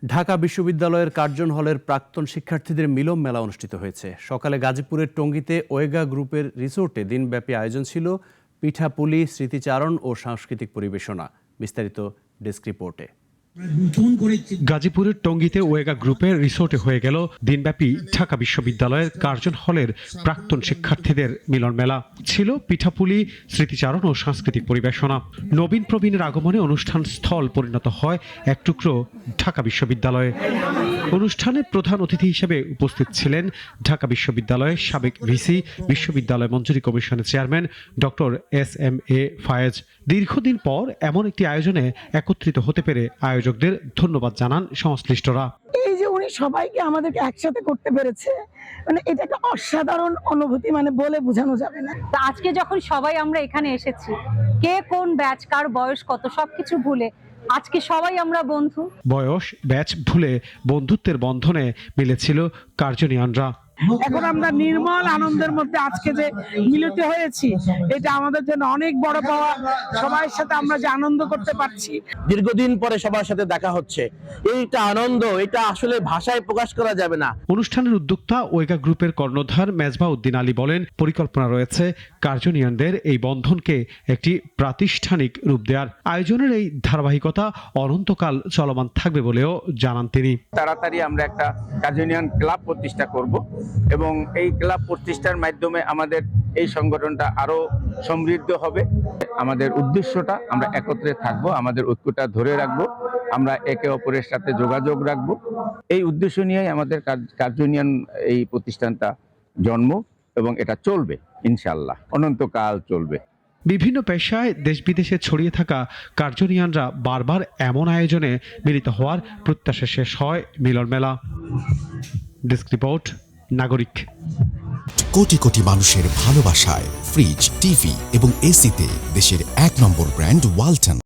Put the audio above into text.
ঢাকা বিশ্ববিদ্যালয়ের কার্জন হলের প্রাক্তন শিক্ষার্থীদের মিলন মেলা অনুষ্ঠিত হয়েছে। সকালে গাজীপুরের টঙ্গীতে ওয়েগা গ্রুপের রিসোর্টে দিনব্যাপী আয়োজন ছিল পিঠাপুলি, স্মৃতিচারণ ও সাংস্কৃতিক পরিবেশনা। বিস্তারিত ডেস্ক রিপোর্টে। গাজীপুরের টঙ্গীতে ওয়েগা গ্রুপের রিসোর্টে হয়ে গেল দিনব্যাপী ঢাকা বিশ্ববিদ্যালয়ের কার্জন হলের প্রাক্তন শিক্ষার্থীদের মিলন মেলা। ছিল পিঠাপুলি, স্মৃতিচারণ ও সাংস্কৃতিক পরিবেশনা। নবীন প্রবীণের আগমনে অনুষ্ঠান স্থল পরিণত হয় এক টুকরো ঢাকা বিশ্ববিদ্যালয়ে। অনুষ্ঠানে প্রধান অতিথি হিসেবে উপস্থিত ছিলেন ঢাকা বিশ্ববিদ্যালয়ের সাবেক ভিসি, বিশ্ববিদ্যালয় মঞ্জুরি কমিশনের চেয়ারম্যান ডক্টর SM.A. ফায়েজ। দীর্ঘদিন পর এমন একটি আয়োজনে একত্রিত হতে পেরে আয়োজকদের ধন্যবাদ জানান সংশ্লিষ্টরা। এই যে উনি সবাইকে আমাদেরকে একসাথে করতে পেরেছে, মানে এটা একটা অসাধারণ অনুভূতি, মানে বলে বোঝানো যাবে না। আজকে যখন সবাই আমরা এখানে এসেছি, কে কোন ব্যাচ, কার বয়স কত, সবকিছু ভুলে আজকে সবাই আমরা বন্ধু। বয়স, ব্যাচ ভুলে বন্ধুত্বের বন্ধনে মিলেছিল কার্জনিয়ানরা। এখন আমরা নির্মল আনন্দের মধ্যে আজকে যে মিলিত হয়েছি, এটা আমাদের জন্য অনেক বড় পাওয়া। সবার সাথে আমরা যে আনন্দ করতে পারছি, দীর্ঘদিন পরে সবার সাথে দেখা হচ্ছে, এইটা আনন্দ, এটা আসলে ভাষায় প্রকাশ করা যাবে না। অনুষ্ঠানের উদ্যোক্তা ওয়েগা গ্রুপের কর্ণধার মেজবা উদ্দিন আলী বলেন, পরিকল্পনা রয়েছে কার্জনিয়ানদের এই বন্ধনকে একটি প্রাতিষ্ঠানিক রূপ দেওয়ার। আয়োজনের এই ধারাবাহিকতা অনন্তকাল চলমান থাকবে বলেও জানান তিনি। তাড়াতাড়ি আমরা একটা কার্জনিয়ান ক্লাব প্রতিষ্ঠা করব এবং এই ক্লাব প্রতিষ্ঠার মাধ্যমে আমাদের এই সংগঠনটা আরো সমৃদ্ধ হবে। আমাদের উদ্দেশ্যটা আমরা একত্রে থাকব, আমাদের ঐক্যটা ধরে রাখবো, আমরা একে অপরের সাথে যোগাযোগ রাখবো। এই উদ্দেশ্য নিয়েই আমাদের কার্জনিয়ান এই প্রতিষ্ঠানটা জন্ম এবং এটা চলবে ইনশাআল্লাহ, অনন্তকাল চলবে। বিভিন্ন পেশায় দেশ বিদেশে ছড়িয়ে থাকা কার্জনিয়ানরা বারবার এমন আয়োজনে মিলিত হওয়ার প্রত্যাশা শেষ হয় মিলন মেলা। ডেস্ক রিপোর্ট, নাগরিক। কোটি কোটি মানুষের ভালোবাসায় ফ্রিজ, টিভি এবং এসিতে দেশের 1 নম্বর ব্র্যান্ড ওয়ালটন।